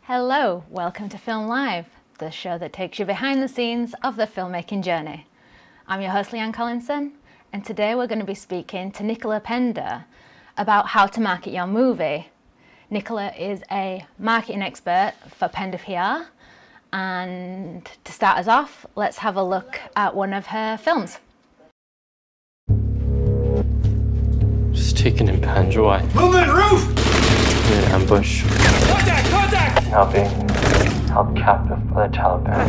Hello, welcome to Film Live, the show that takes you behind the scenes of the filmmaking journey. I'm your host, Leanne Collinson, and today we're going to be speaking to Nicola Pender about how to market your movie. Nicola is a marketing expert for Pender PR, and to start us off, let's have a look at one of her films. Just taken in Panjwai. Movement, roof! In an ambush. Contact! Now being held captive by the Taliban.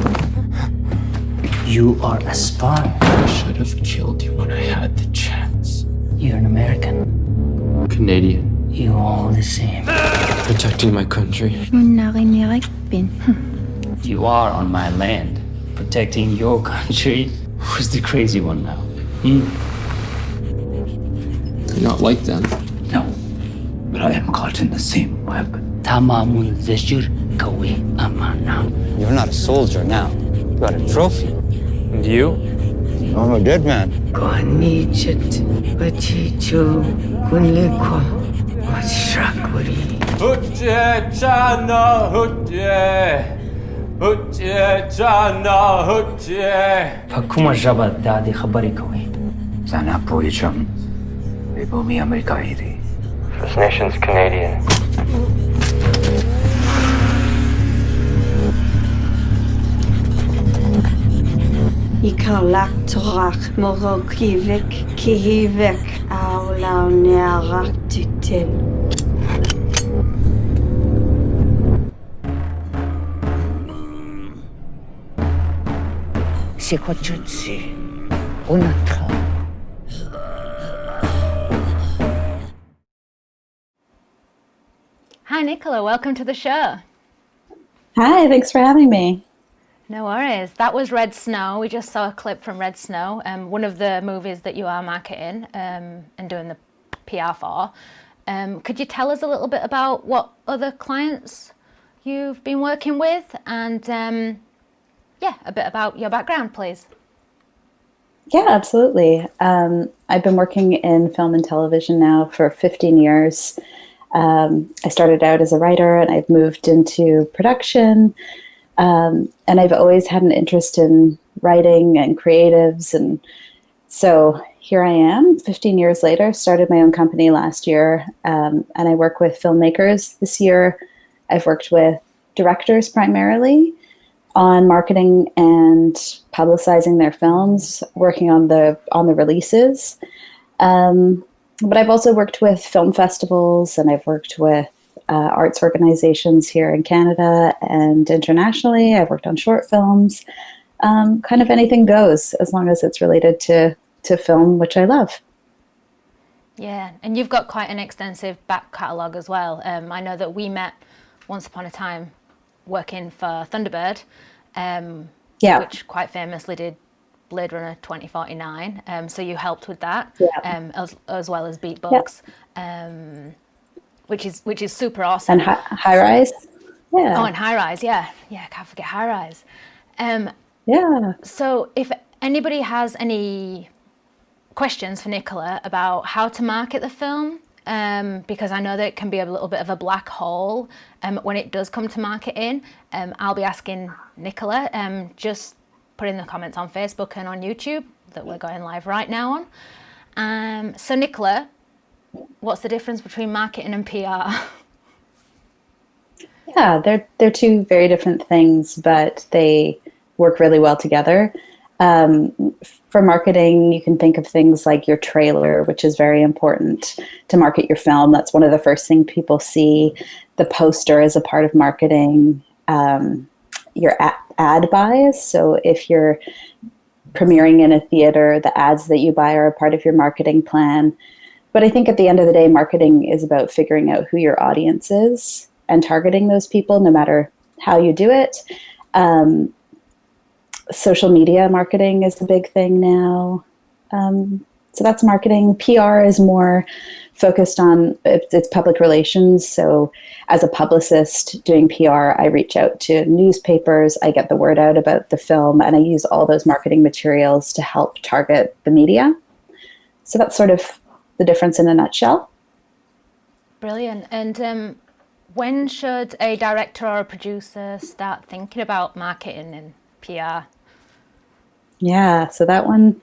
You are a spy. I should have killed you when I had the chance. You're an American. Canadian. You're all the same. Protecting my country. You are on my land. Protecting your country. Who's the crazy one now? I'm not like them. No. But I am caught in the same web. Tamamun zeshur kawi amana. You're not a soldier now. You got a trophy. And you? I'm a dead man. Konnichit bachicho kunlekwa wachrakuri. Hutje chana hutje. Hutje chana hutje. Hakuma jaba dadi khabari kawi. Zana poicham. Bibumi America iri. First Nations Canadian. Ikarlak torach morokivek kihivek aula nearak titel. C'est quoi tu dis? On a Hi Nicola, welcome to the show. Hi, thanks for having me. No worries. That was Red Snow. We just saw a clip from Red Snow, one of the movies that you are marketing and doing the PR for. Could you tell us a little bit about what other clients you've been working with and a bit about your background, please? Yeah, absolutely. I've been working in film and television now for 15 years. I started out as a writer and I've moved into production. And I've always had an interest in writing and creatives. And so here I am 15 years later, started my own company last year. And I work with filmmakers this year. I've worked with directors primarily on marketing and publicizing their films, working on the releases. But I've also worked with film festivals and I've worked with arts organizations here in Canada and internationally. I've worked on short films. Kind of anything goes as long as it's related to film, which I love. Yeah, and you've got quite an extensive back catalogue as well. I know that we met once upon a time working for Thunderbird, which quite famously did Blade Runner 2049. So you helped with that, as well as Beat Books. Which is super awesome. And High Rise. Yeah. Oh, and High Rise, yeah. Yeah, can't forget High Rise. Yeah. So if anybody has any questions for Nicola about how to market the film, because I know that it can be a little bit of a black hole when it does come to marketing, I'll be asking Nicola. Just put in the comments on Facebook and on YouTube that we're going live right now on. So Nicola, what's the difference between marketing and PR? Yeah, they're two very different things, but they work really well together. For marketing, you can think of things like your trailer, which is very important to market your film. That's one of the first things people see. The poster is a part of marketing. Your ad buys. So if you're premiering in a theater, the ads that you buy are a part of your marketing plan. But I think at the end of the day, marketing is about figuring out who your audience is and targeting those people, no matter how you do it. Social media marketing is the big thing now. So that's marketing. PR is more focused on, it's public relations. So as a publicist doing PR, I reach out to newspapers, I get the word out about the film, and I use all those marketing materials to help target the media. So that's sort of the difference in a nutshell. Brilliant. And When should a director or a producer start thinking about marketing and PR? Yeah, so that one,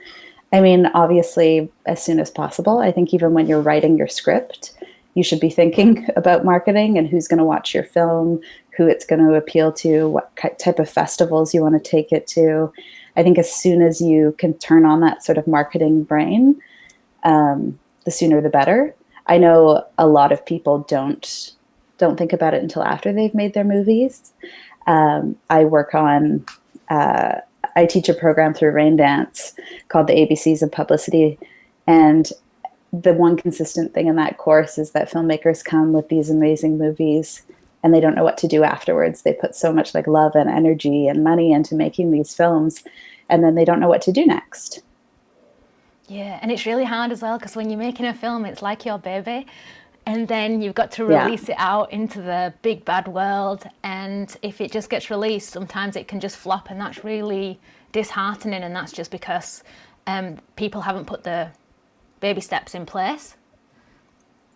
I mean, obviously, as soon as possible. I think even when you're writing your script, you should be thinking about marketing and who's going to watch your film, who it's going to appeal to, what type of festivals you want to take it to. I think as soon as you can turn on that sort of marketing brain, the sooner the better. I know a lot of people don't think about it until after they've made their movies. I work on, I teach a program through Raindance called the ABCs of Publicity. And the one consistent thing in that course is that filmmakers come with these amazing movies and they don't know what to do afterwards. They put so much like love and energy and money into making these films, and then they don't know what to do next. Yeah, and it's really hard as well, because when you're making a film, it's like your baby. And then you've got to release it out into the big bad world. And if it just gets released, sometimes it can just flop, and that's really disheartening. And that's just because people haven't put the baby steps in place.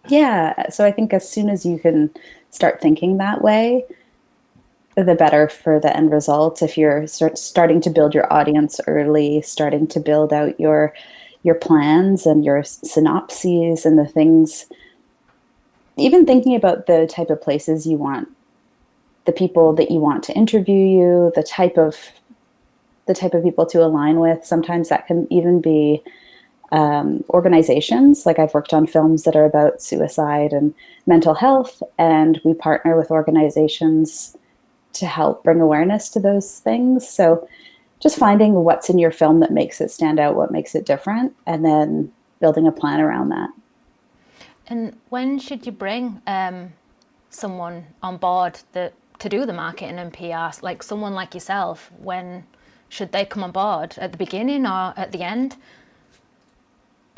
Yeah, so I think as soon as you can start thinking that way, the better for the end result. If you're starting to build your audience early, starting to build out your plans and your synopses and the things, even thinking about the type of places you want, the people that you want to interview you, the type of people to align with. Sometimes that can even be organizations. Like I've worked on films that are about suicide and mental health, and we partner with organizations to help bring awareness to those things. So just finding what's in your film that makes it stand out, what makes it different, and then building a plan around that. And when should you bring someone on board to do the marketing and PR? Like someone like yourself, when should they come on board? At the beginning or at the end?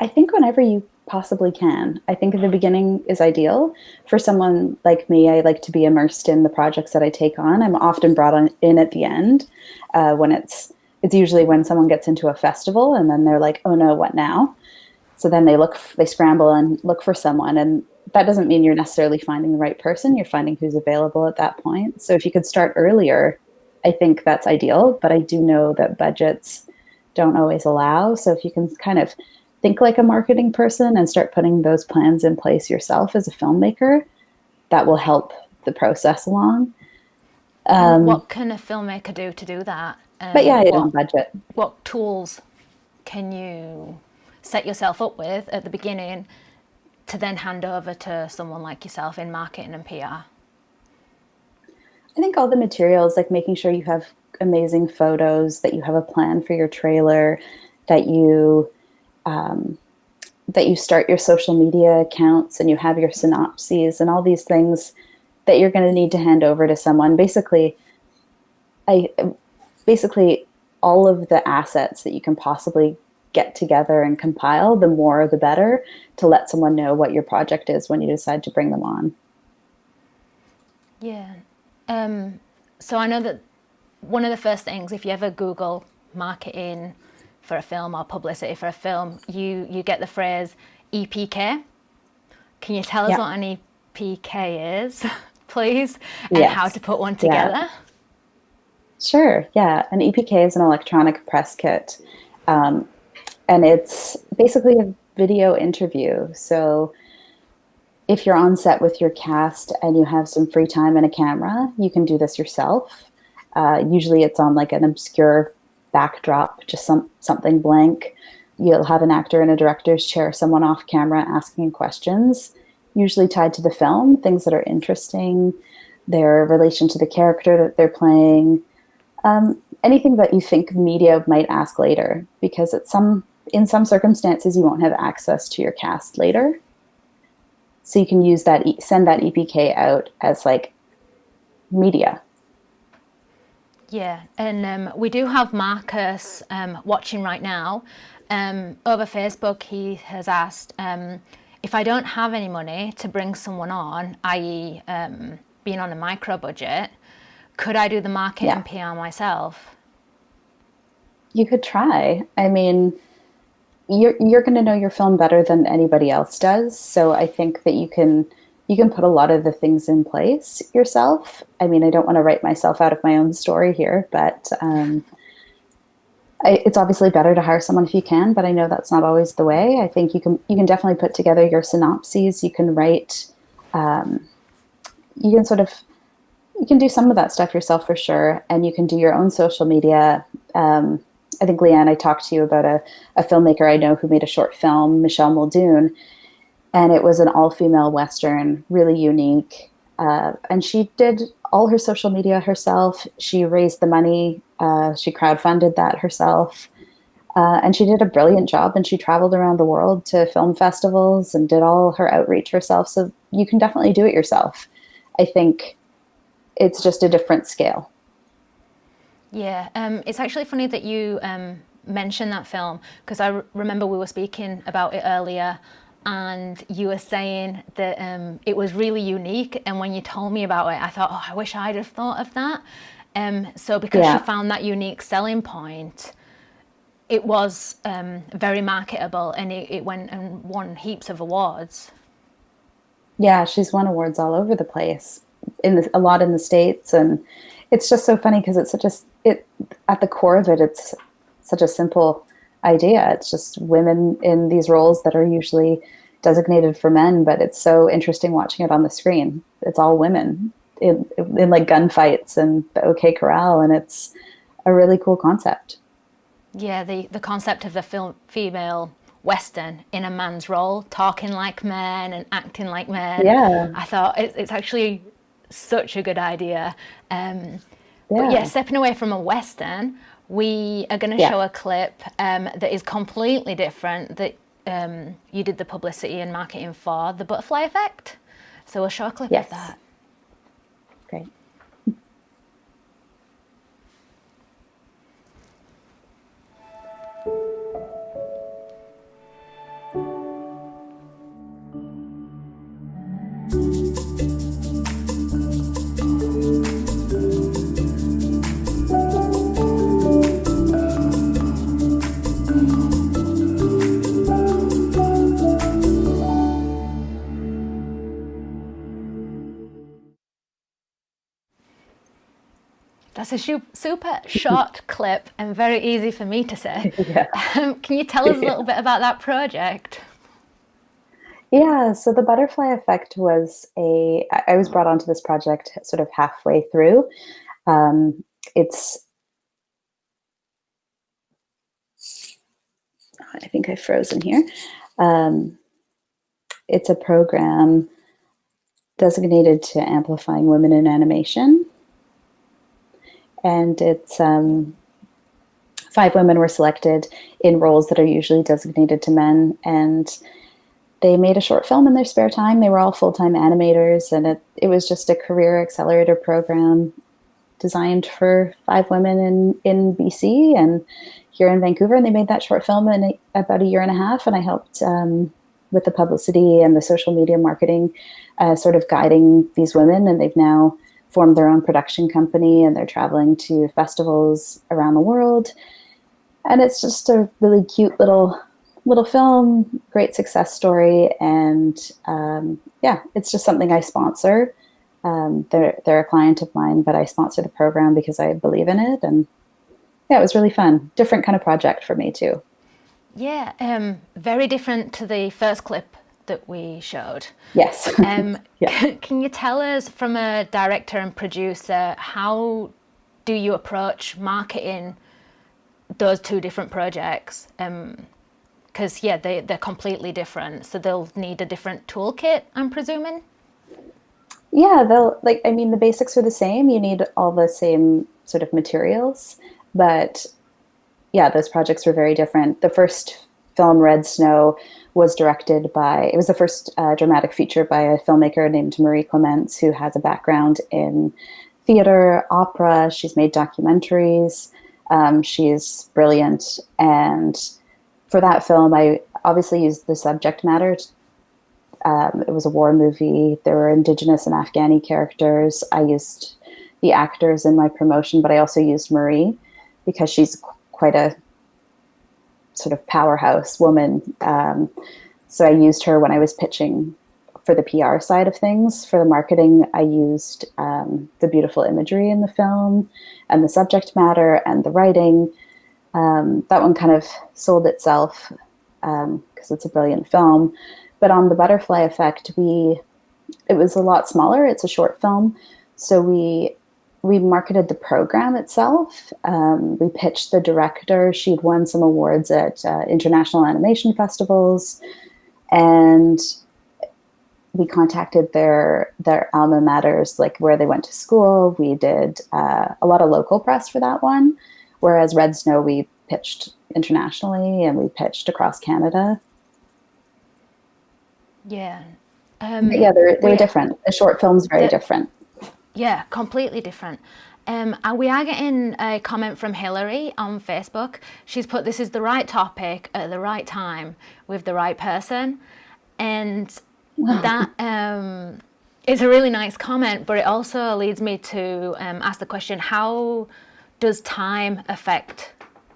I think whenever you possibly can. I think the beginning is ideal. For someone like me, I like to be immersed in the projects that I take on. I'm often brought in at the end when it's usually when someone gets into a festival and then they're like, oh no, what now? So then they scramble and look for someone. And that doesn't mean you're necessarily finding the right person. You're finding who's available at that point. So if you could start earlier, I think that's ideal. But I do know that budgets don't always allow. So if you can kind of think like a marketing person and start putting those plans in place yourself as a filmmaker, that will help the process along. What can a filmmaker do to do that? But yeah, on budget. What tools can you set yourself up with at the beginning to then hand over to someone like yourself in marketing and PR? I think all the materials, like making sure you have amazing photos, that you have a plan for your trailer, that you start your social media accounts and you have your synopses and all these things that you're going to need to hand over to someone. Basically all of the assets that you can possibly get together and compile, the more the better, to let someone know what your project is when you decide to bring them on. Yeah. So I know that one of the first things, if you ever Google marketing for a film or publicity for a film, you get the phrase EPK. Can you tell us what an EPK is, please, and how to put one together? Yeah. Sure, yeah. An EPK is an electronic press kit, and it's basically a video interview. So if you're on set with your cast and you have some free time and a camera, you can do this yourself. Usually it's on like an obscure backdrop, just something blank. You'll have an actor in a director's chair, someone off camera asking questions, usually tied to the film, things that are interesting, their relation to the character that they're playing, anything that you think media might ask later, because in some circumstances you won't have access to your cast later. So you can use that, send that EPK out as like media. Yeah, and we do have Marcus watching right now. Over Facebook, he has asked, if I don't have any money to bring someone on, i.e. Being on a micro budget, could I do the marketing and PR myself? You could try. I mean, you're going to know your film better than anybody else does. So I think that you can you can put a lot of the things in place yourself. I mean, I don't want to write myself out of my own story here, but it's obviously better to hire someone if you can, but I know that's not always the way. I think you can definitely put together your synopses. You can write, you can do some of that stuff yourself for sure. And you can do your own social media. I think, Leanne, I talked to you about a filmmaker I know who made a short film, Michelle Muldoon, and it was an all-female Western, really unique. And she did all her social media herself. She raised the money. She crowdfunded that herself. And she did a brilliant job, and she traveled around the world to film festivals and did all her outreach herself. So you can definitely do it yourself. I think it's just a different scale. Yeah, it's actually funny that you mentioned that film, because I remember we were speaking about it earlier, and you were saying that it was really unique. And when you told me about it, I thought, oh, I wish I'd have thought of that. So because she found that unique selling point, it was very marketable, and it went and won heaps of awards. Yeah, she's won awards all over the place, a lot in the States, and it's just so funny because it's at the core of it, it's such a simple idea. It's just women in these roles that are usually designated for men, but it's so interesting watching it on the screen. It's all women in like gunfights and the OK Corral, and it's a really cool concept. Yeah, the concept of the female Western in a man's role, talking like men and acting like men. Yeah, I thought it's actually such a good idea. But yeah, stepping away from a Western, we are going to show a clip that is completely different, that you did the publicity and marketing for, the butterfly effect. So we'll show a clip of that. Great. That's a super short clip and very easy for me to say. Yeah. Can you tell us a little bit about that project? Yeah, so the butterfly effect was I was brought onto this project sort of halfway through. I think I've frozen here. It's a program designated to amplifying women in animation. And it's 5 women were selected in roles that are usually designated to men, and they made a short film in their spare time. They were all full-time animators, and it was just a career accelerator program designed for 5 women in BC and here in Vancouver. And they made that short film in about a year and a half, and I helped with the publicity and the social media marketing, sort of guiding these women, and they've now formed their own production company, and they're traveling to festivals around the world. And it's just a really cute little film, great success story. And it's just something I sponsor. They're a client of mine, but I sponsor the program because I believe in it. And yeah, it was really fun. Different kind of project for me too. Yeah, very different to the first clip that we showed. Yes. Can you tell us, from a director and producer, how do you approach marketing those 2 different projects? Because they're completely different, so they'll need a different toolkit, I'm presuming. Yeah, the basics are the same. You need all the same sort of materials, but yeah, those projects were very different. The first film, Red Snow, was directed by, it was the first dramatic feature by a filmmaker named Marie Clements, who has a background in theater, opera. She's made documentaries. She's brilliant. And for that film, I obviously used the subject matter. It was a war movie. There were Indigenous and Afghani characters. I used the actors in my promotion, but I also used Marie because she's quite a sort of powerhouse woman. So I used her when I was pitching for the PR side of things. For the marketing, I used the beautiful imagery in the film and the subject matter and the writing. That one kind of sold itself because it's a brilliant film. But on the Butterfly Effect, it was a lot smaller. It's a short film. So we marketed the program itself. We pitched the director. She'd won some awards at international animation festivals. And we contacted their alma maters, like where they went to school. We did a lot of local press for that one. Whereas Red Snow, we pitched internationally and we pitched across Canada. Yeah. Yeah, they're different. The short film's very different. Yeah, completely different. And we are getting a comment from Hillary on Facebook. She's put, this is the right topic at the right time with the right person. And that is a really nice comment, but it also leads me to ask the question, how does time affect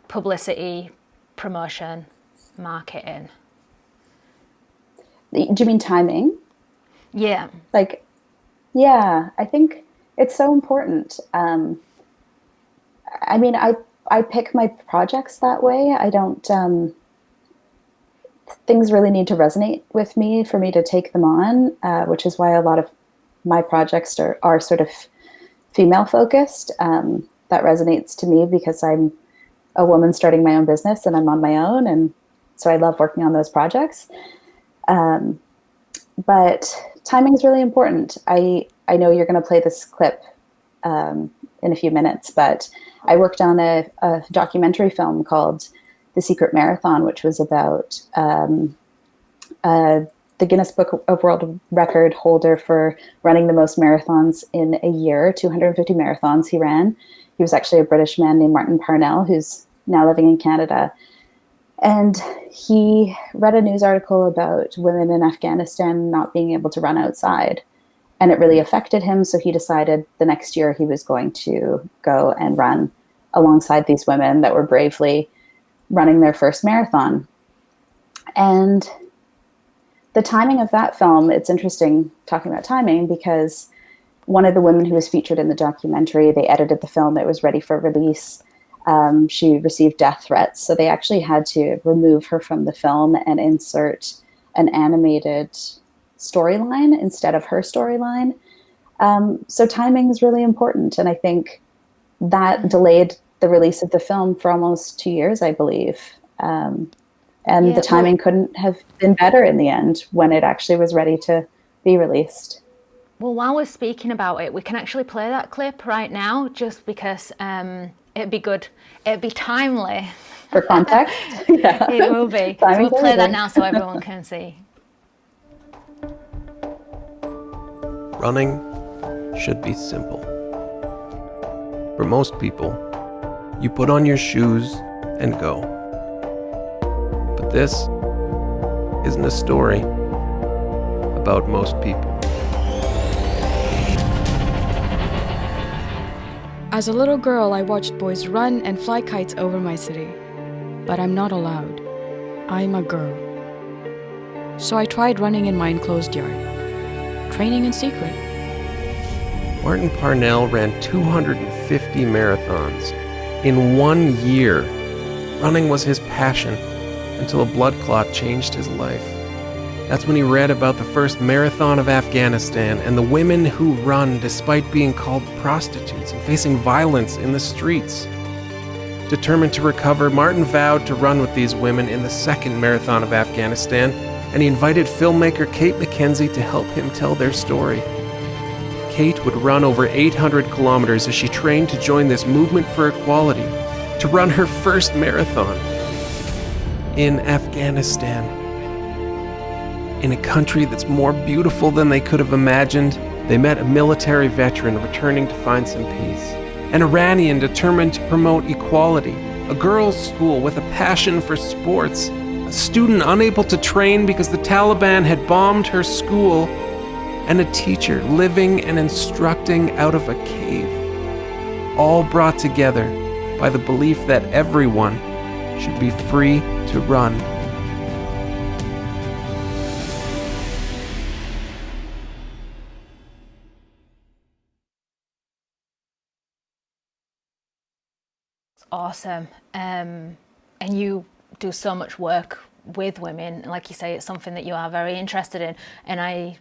publicity, promotion, marketing? Do you mean timing? Yeah. Like, yeah, I think it's so important. I mean, I pick my projects that way. I don't, things really need to resonate with me for me to take them on, which is why a lot of my projects are sort of female focused. That resonates to me because I'm a woman starting my own business and I'm on my own. And so I love working on those projects. But timing is really important. I know you're going to play this clip in a few minutes, but I worked on a documentary film called The Secret Marathon, which was about the Guinness Book of World Record holder for running the most marathons in a year, 250 marathons he ran. He was actually a British man named Martin Parnell, who's now living in Canada. And he read a news article about women in Afghanistan not being able to run outside. And it really affected him. So he decided the next year he was going to go and run alongside these women that were bravely running their first marathon. And the timing of that film, it's interesting talking about timing because one of the women who was featured in the documentary, they edited the film, it was ready for release. She received death threats. So they actually had to remove her from the film and insert an animated storyline instead of her storyline. So timing is really important. And I think that delayed the release of the film for almost 2 years, I believe. And the timing couldn't have been better in the end when it actually was ready to be released. Well, while we're speaking about it, we can actually play that clip right now just because it'd be good. It'd be timely. For context? Yeah. It will be. So we'll play that now so everyone can see. Running should be simple. For most people, you put on your shoes and go. But this isn't a story about most people. As a little girl, I watched boys run and fly kites over my city. But I'm not allowed. I'm a girl. So I tried running in my enclosed yard, training in secret. Martin Parnell ran 250 marathons in 1 year. Running was his passion until a blood clot changed his life. That's when he read about the first marathon of Afghanistan and the women who run despite being called prostitutes and facing violence in the streets. Determined to recover, Martin vowed to run with these women in the second marathon of Afghanistan, and he invited filmmaker Kate McKenzie to help him tell their story. Kate would run over 800 kilometers as she trained to join this movement for equality, to run her first marathon in Afghanistan. In a country that's more beautiful than they could have imagined, they met a military veteran returning to find some peace, an Iranian determined to promote equality, a girls' school with a passion for sports, a student unable to train because the Taliban had bombed her school, and a teacher living and instructing out of a cave, all brought together by the belief that everyone should be free to run. Awesome. And you do so much work with women. Like you say, it's something that you are very interested in. And I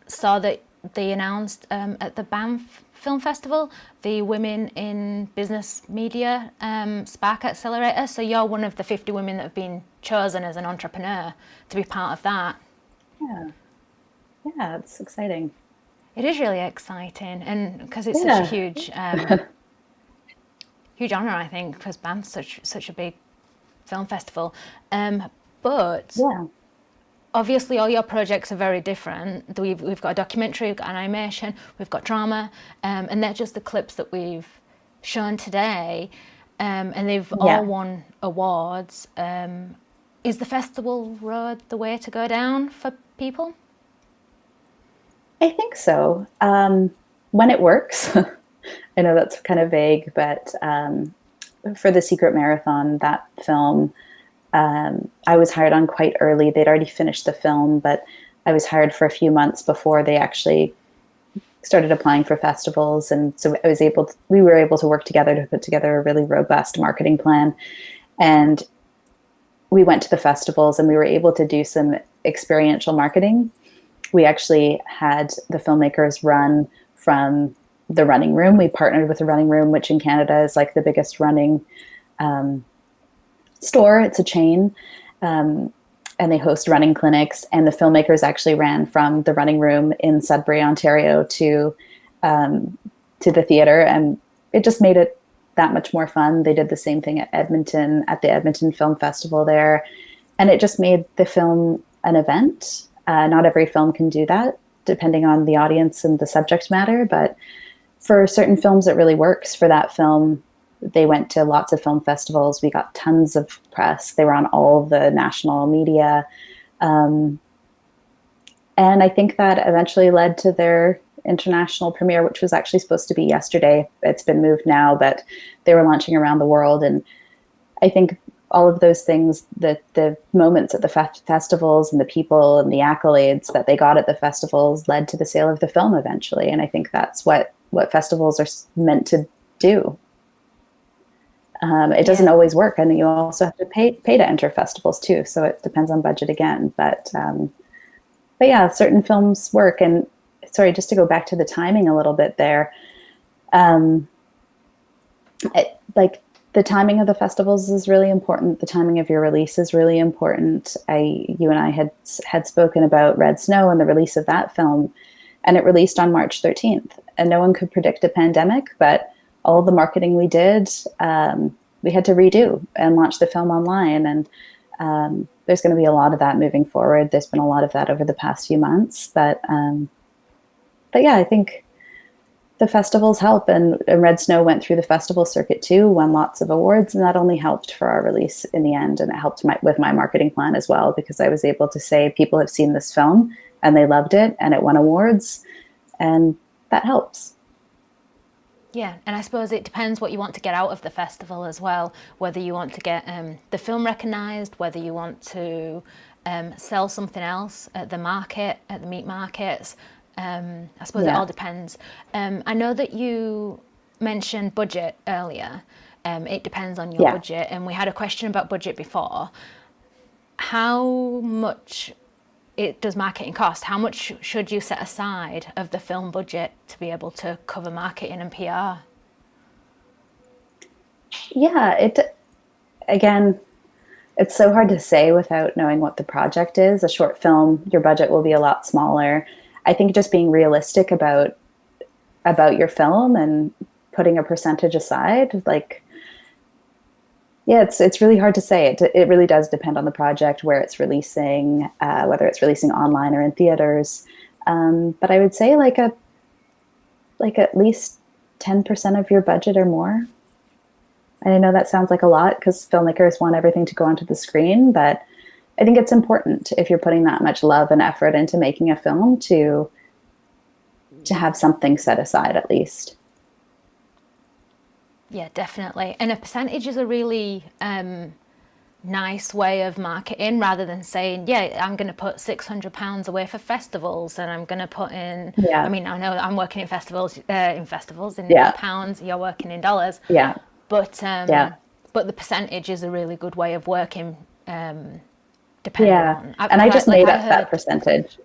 saw that they announced at the Banff Film Festival, the Women in Business Media Spark Accelerator. So you're one of the 50 women that have been chosen as an entrepreneur to be part of that. Yeah, it's exciting. It is really exciting, and because it's such a huge, huge honour, I think, because Banff's such a big film festival. But obviously, all your projects are very different. We've got a documentary, we've got an animation, we've got drama, and they're just the clips that we've shown today, and they've all won awards. Is the festival road the way to go down for people? I think so. When it works. I know that's kind of vague, but for The Secret Marathon, that film, I was hired on quite early. They'd already finished the film, but I was hired for a few months before they actually started applying for festivals. And so we were able to work together to put together a really robust marketing plan. And we went to the festivals and we were able to do some experiential marketing. We actually had the filmmakers run from the Running Room. We partnered with the Running Room, which in Canada is like the biggest running store. It's a chain, and they host running clinics. And the filmmakers actually ran from the Running Room in Sudbury, Ontario, to the theater, and it just made it that much more fun. They did the same thing at Edmonton, at the Edmonton Film Festival there, and it just made the film an event. Not every film can do that, depending on the audience and the subject matter, but for certain films, it really works. For that film, they went to lots of film festivals. We got tons of press. They were on all the national media. And I think that eventually led to their international premiere, which was actually supposed to be yesterday. It's been moved now, but they were launching around the world. And I think all of those things, the moments at the festivals and the people and the accolades that they got at the festivals led to the sale of the film eventually. And I think that's what festivals are meant to do. It doesn't always work. And you also have to pay to enter festivals too. So it depends on budget again. But yeah, certain films work. And sorry, just to go back to the timing a little bit there. The timing of the festivals is really important. The timing of your release is really important. You and I had spoken about Red Snow and the release of that film, and it released on March 13th. And no one could predict a pandemic, but all the marketing we did, we had to redo and launch the film online. And there's going to be a lot of that moving forward. There's been a lot of that over the past few months. But yeah, I think the festivals help, and Red Snow went through the festival circuit too, won lots of awards, and that only helped for our release in the end. And it helped with my marketing plan as well, because I was able to say people have seen this film and they loved it and it won awards, and that helps. Yeah, and I suppose it depends what you want to get out of the festival as well, whether you want to get the film recognised, whether you want to sell something else at the market, at the meat markets. I suppose it all depends. I know that you mentioned budget earlier. It depends on your budget, and we had a question about budget before. How much does marketing cost? How much should you set aside of the film budget to be able to cover marketing and PR? Yeah, again, it's so hard to say without knowing what the project is. A short film, your budget will be a lot smaller. I think just being realistic about your film and putting a percentage aside, it's really hard to say. It really does depend on the project, where it's releasing, whether it's releasing online or in theaters. But I would say at least 10% of your budget or more. And I know that sounds like a lot because filmmakers want everything to go onto the screen, but I think it's important, if you're putting that much love and effort into making a film, to have something set aside at least. Yeah, definitely. And a percentage is a really nice way of marketing, rather than saying, I'm going to put £600 away for festivals, and I'm going to put in, I mean, I know I'm working in festivals in pounds, you're working in dollars. Yeah. But but the percentage is a really good way of working, depending on. And I just made up that percentage.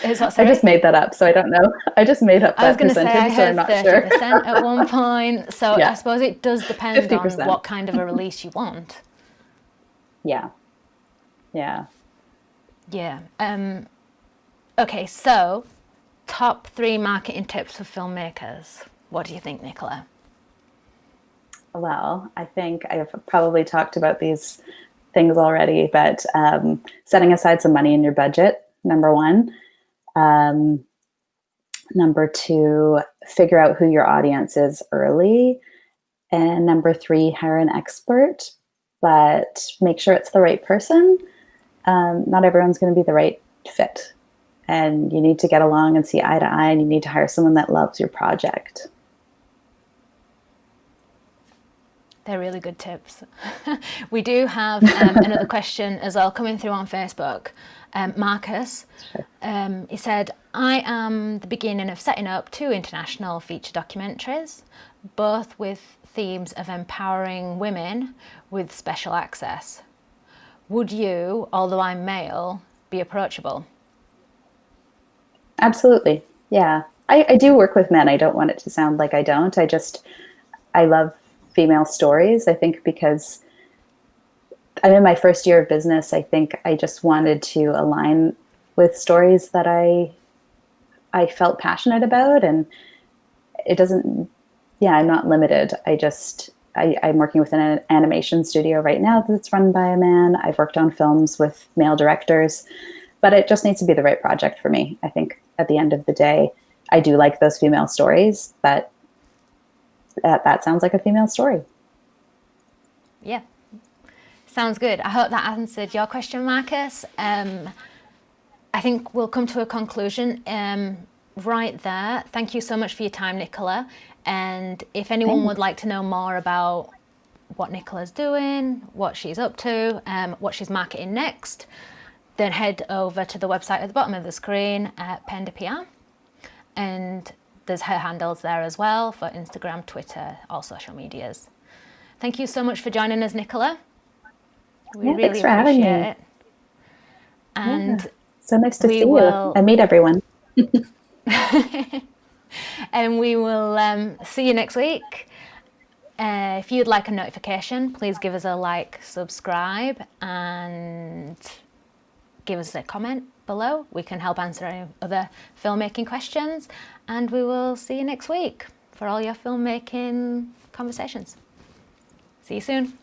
Is what, I just made that up, so I don't know. I just made up that percentage, I was going to say, I heard 30% sure. at one point. So Yeah. I suppose it does depend 50%. on what kind of a release you want. Yeah. Yeah. Yeah. Okay, so top 3 marketing tips for filmmakers. What do you think, Nicola? Well, I think I've probably talked about these things already, but setting aside some money in your budget, number 1. Number 2, figure out who your audience is early. And number 3, hire an expert, but make sure it's the right person. Not everyone's going to be the right fit. And you need to get along and see eye to eye, and you need to hire someone that loves your project. They're really good tips. We do have another question as well coming through on Facebook. Marcus, he said, I am the beginning of setting up 2 international feature documentaries, both with themes of empowering women with special access. Would you, although I'm male, be approachable? Absolutely. Yeah. I do work with men. I don't want it to sound like I don't. I love female stories. I think because I'm in my first year of business, I think I just wanted to align with stories that I felt passionate about, and it doesn't, I'm not limited. I'm working with an animation studio right now that's run by a man. I've worked on films with male directors, but it just needs to be the right project for me. I think at the end of the day, I do like those female stories, but that sounds like a female story. Yeah. Sounds good. I hope that answered your question, Marcus. I think we'll come to a conclusion right there. Thank you so much for your time, Nicola. And if anyone would like to know more about what Nicola's doing, what she's up to, what she's marketing next, then head over to the website at the bottom of the screen at Pender PR. And there's her handles there as well for Instagram, Twitter, all social medias. Thank you so much for joining us, Nicola. We really thanks for having me. appreciate it. And so nice to see you and meet everyone. And we will see you next week. If you'd like a notification, please give us a like, subscribe, and give us a comment below. We can help answer any other filmmaking questions. And we will see you next week for all your filmmaking conversations. See you soon.